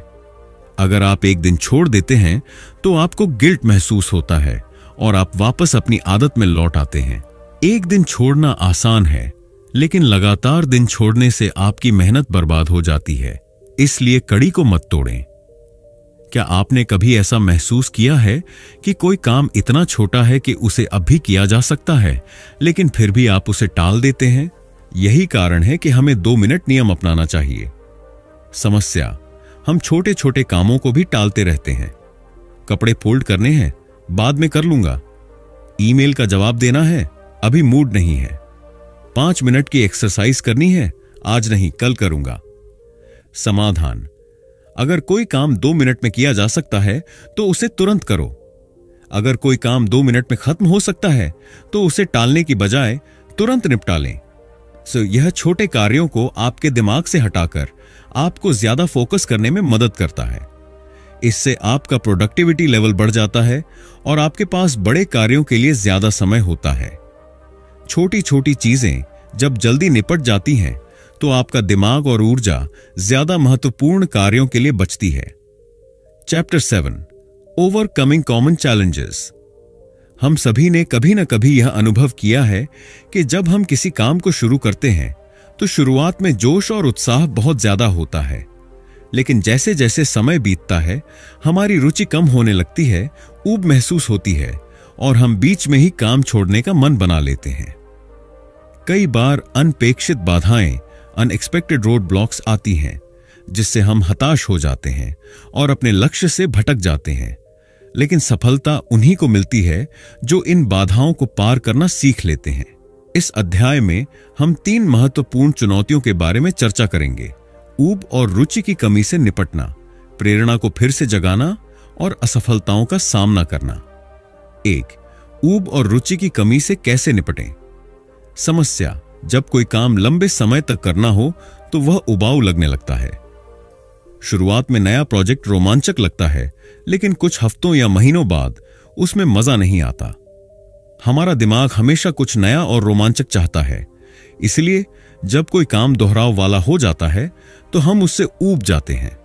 अगर आप एक दिन छोड़ देते हैं तो आपको गिल्ट महसूस होता है और आप वापस अपनी आदत में लौट आते हैं। एक दिन छोड़ना आसान है, लेकिन लगातार दिन छोड़ने से आपकी मेहनत बर्बाद हो जाती है। इसलिए कड़ी को मत तोड़ें। क्या आपने कभी ऐसा महसूस किया है कि कोई काम इतना छोटा है कि उसे अब भी किया जा सकता है, लेकिन फिर भी आप उसे टाल देते हैं? यही कारण है कि हमें 2 मिनट नियम अपनाना चाहिए। समस्या, हम छोटे छोटे कामों को भी टालते रहते हैं। कपड़े फोल्ड करने हैं, बाद में कर लूंगा। ईमेल का जवाब देना है, अभी मूड नहीं है। 5 मिनट की एक्सरसाइज करनी है, आज नहीं कल करूंगा। समाधान, अगर कोई काम 2 मिनट में किया जा सकता है तो उसे तुरंत करो। अगर कोई काम 2 मिनट में खत्म हो सकता है तो उसे टालने की बजाय तुरंत निपटा लें। यह छोटे कार्यों को आपके दिमाग से हटाकर आपको ज्यादा फोकस करने में मदद करता है। इससे आपका प्रोडक्टिविटी लेवल बढ़ जाता है और आपके पास बड़े कार्यों के लिए ज्यादा समय होता है। छोटी छोटी चीजें जब जल्दी निपट जाती हैं तो आपका दिमाग और ऊर्जा ज्यादा महत्वपूर्ण कार्यों के लिए बचती है। Chapter 7 overcoming common challenges. हम सभी ने कभी न कभी यह अनुभव किया है कि जब हम किसी काम को शुरू करते हैं तो शुरुआत में जोश और उत्साह बहुत ज्यादा होता है, लेकिन जैसे जैसे समय बीतता है हमारी रुचि कम होने लगती है, ऊब महसूस होती है और हम बीच में ही काम छोड़ने का मन बना लेते हैं। कई बार अनपेक्षित बाधाएं, अनएक्सपेक्टेड रोड ब्लॉक्स आती हैं, जिससे हम हताश हो जाते हैं और अपने लक्ष्य से भटक जाते हैं। लेकिन सफलता उन्हीं को मिलती है जो इन बाधाओं को पार करना सीख लेते हैं। इस अध्याय में हम 3 महत्वपूर्ण चुनौतियों के बारे में चर्चा करेंगे: ऊब और रुचि की कमी से निपटना, प्रेरणा को फिर से जगाना और असफलताओं का सामना करना। 1. ऊब और रुचि की कमी से कैसे निपटें? समस्या: जब कोई काम लंबे समय तक करना हो तो वह उबाऊ लगने लगता है। शुरुआत में नया प्रोजेक्ट रोमांचक लगता है, लेकिन कुछ हफ्तों या महीनों बाद उसमें मजा नहीं आता। हमारा दिमाग हमेशा कुछ नया और रोमांचक चाहता है, इसलिए जब कोई काम दोहराव वाला हो जाता है तो हम उससे ऊब जाते हैं।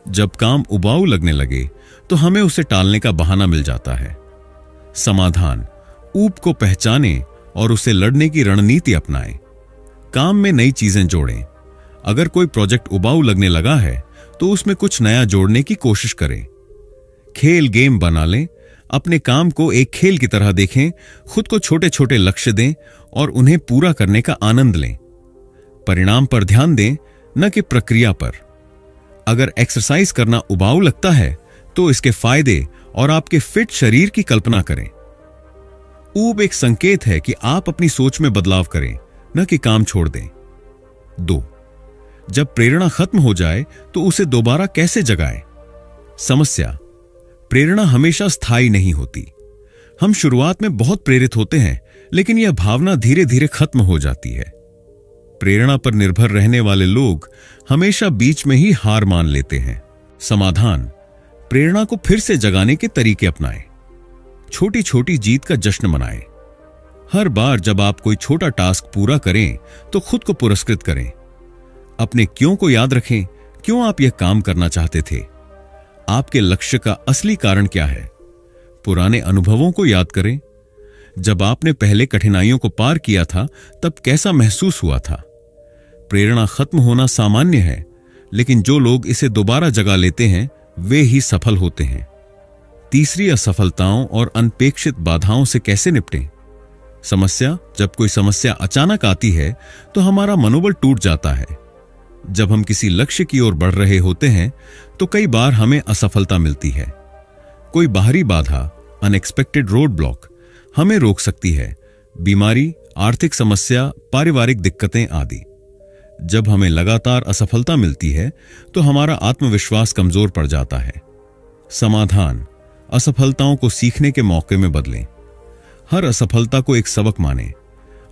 जब काम उबाऊ लगने लगे तो हमें उसे टालने का बहाना मिल जाता है। समाधान: ऊब को पहचानें और उसे लड़ने की रणनीति अपनाएं। काम में नई चीजें जोड़ें। अगर कोई प्रोजेक्ट उबाऊ लगने लगा है तो उसमें कुछ नया जोड़ने की कोशिश करें। खेल गेम बना लें। अपने काम को एक खेल की तरह देखें, खुद को छोटे छोटे लक्ष्य दें और उन्हें पूरा करने का आनंद लें। परिणाम पर ध्यान दें, न कि प्रक्रिया पर। अगर एक्सरसाइज करना उबाऊ लगता है तो इसके फायदे और आपके फिट शरीर की कल्पना करें। ऊब एक संकेत है कि आप अपनी सोच में बदलाव करें, न कि काम छोड़ दें। 2. जब प्रेरणा खत्म हो जाए तो उसे दोबारा कैसे जगाएं? समस्या: प्रेरणा हमेशा स्थायी नहीं होती। हम शुरुआत में बहुत प्रेरित होते हैं, लेकिन यह भावना धीरे धीरे खत्म हो जाती है। प्रेरणा पर निर्भर रहने वाले लोग हमेशा बीच में ही हार मान लेते हैं। समाधान: प्रेरणा को फिर से जगाने के तरीके अपनाएं। छोटी छोटी जीत का जश्न मनाएं। हर बार जब आप कोई छोटा टास्क पूरा करें तो खुद को पुरस्कृत करें। अपने क्यों को याद रखें। क्यों आप यह काम करना चाहते थे? आपके लक्ष्य का असली कारण क्या है? पुराने अनुभवों को याद करें। जब आपने पहले कठिनाइयों को पार किया था तब कैसा महसूस हुआ था? प्रेरणा खत्म होना सामान्य है, लेकिन जो लोग इसे दोबारा जगा लेते हैं वे ही सफल होते हैं। तीसरी, असफलताओं और अनपेक्षित बाधाओं से कैसे निपटें? समस्या: जब कोई समस्या अचानक आती है तो हमारा मनोबल टूट जाता है। जब हम किसी लक्ष्य की ओर बढ़ रहे होते हैं तो कई बार हमें असफलता मिलती है। कोई बाहरी बाधा, अनएक्सपेक्टेड रोड ब्लॉक हमें रोक सकती है। बीमारी, आर्थिक समस्या, पारिवारिक दिक्कतें आदि। जब हमें लगातार असफलता मिलती है तो हमारा आत्मविश्वास कमजोर पड़ जाता है। समाधान: असफलताओं को सीखने के मौके में बदलें। हर असफलता को एक सबक मानें।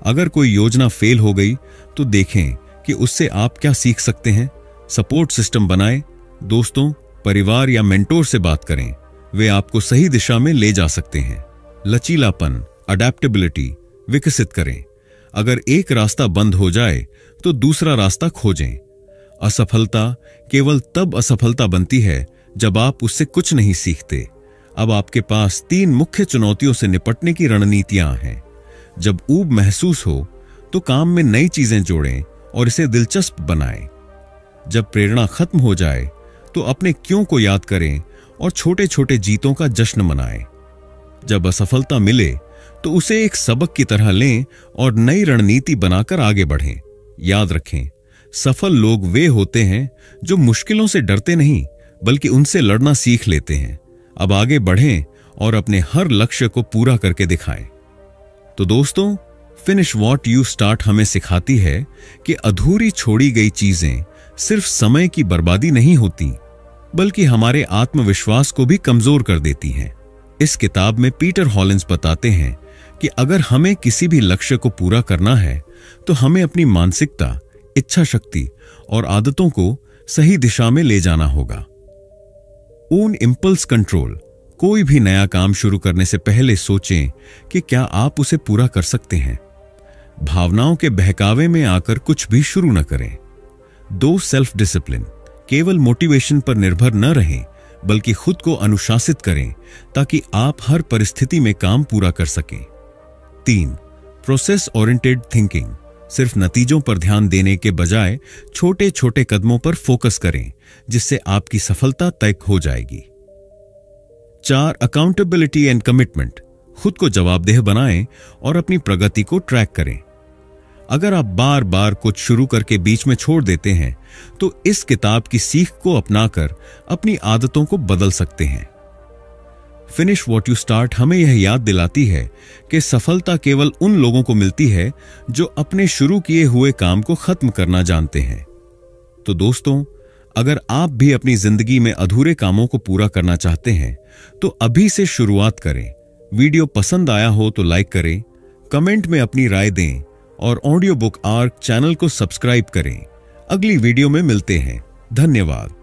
अगर कोई योजना फेल हो गई तो देखें कि उससे आप क्या सीख सकते हैं। सपोर्ट सिस्टम बनाएं। दोस्तों, परिवार या मेंटोर से बात करें, वे आपको सही दिशा में ले जा सकते हैं। लचीलापन, अडैप्टेबिलिटी विकसित करें। अगर एक रास्ता बंद हो जाए तो दूसरा रास्ता खोजें। असफलता केवल तब असफलता बनती है जब आप उससे कुछ नहीं सीखते। अब आपके पास 3 मुख्य चुनौतियों से निपटने की रणनीतियां हैं। जब ऊब महसूस हो तो काम में नई चीजें जोड़ें और इसे दिलचस्प बनाएं। जब प्रेरणा खत्म हो जाए तो अपने क्यों को याद करें और छोटे छोटे जीतों का जश्न मनाएं। जब असफलता मिले तो उसे एक सबक की तरह लें और नई रणनीति बनाकर आगे बढ़ें। याद रखें, सफल लोग वे होते हैं जो मुश्किलों से डरते नहीं बल्कि उनसे लड़ना सीख लेते हैं। अब आगे बढ़ें और अपने हर लक्ष्य को पूरा करके दिखाएं। तो दोस्तों, फिनिश व्हाट यू स्टार्ट हमें सिखाती है कि अधूरी छोड़ी गई चीजें सिर्फ समय की बर्बादी नहीं होती, बल्कि हमारे आत्मविश्वास को भी कमजोर कर देती हैं। इस किताब में पीटर हॉलिंस बताते हैं कि अगर हमें किसी भी लक्ष्य को पूरा करना है तो हमें अपनी मानसिकता, इच्छा शक्ति और आदतों को सही दिशा में ले जाना होगा। Own impulse control. कोई भी नया काम शुरू करने से पहले सोचें कि क्या आप उसे पूरा कर सकते हैं। भावनाओं के बहकावे में आकर कुछ भी शुरू न करें। 2 सेल्फ डिसिप्लिन। केवल मोटिवेशन पर निर्भर न रहें बल्कि खुद को अनुशासित करें ताकि आप हर परिस्थिति में काम पूरा कर सकें। 3 प्रोसेस ओरिएंटेड थिंकिंग। सिर्फ नतीजों पर ध्यान देने के बजाय छोटे छोटे कदमों पर फोकस करें जिससे आपकी सफलता तय हो जाएगी। 4 अकाउंटेबिलिटी एंड कमिटमेंट। खुद को जवाबदेह बनाएं और अपनी प्रगति को ट्रैक करें। अगर आप बार बार कुछ शुरू करके बीच में छोड़ देते हैं तो इस किताब की सीख को अपनाकर अपनी आदतों को बदल सकते हैं। फिनिश व्हाट यू स्टार्ट हमें यह याद दिलाती है कि सफलता केवल उन लोगों को मिलती है जो अपने शुरू किए हुए काम को खत्म करना जानते हैं। तो दोस्तों, अगर आप भी अपनी जिंदगी में अधूरे कामों को पूरा करना चाहते हैं तो अभी से शुरुआत करें। वीडियो पसंद आया हो तो लाइक करें, कमेंट में अपनी राय दें और ऑडियो बुक आर्क चैनल को सब्सक्राइब करें। अगली वीडियो में मिलते हैं। धन्यवाद।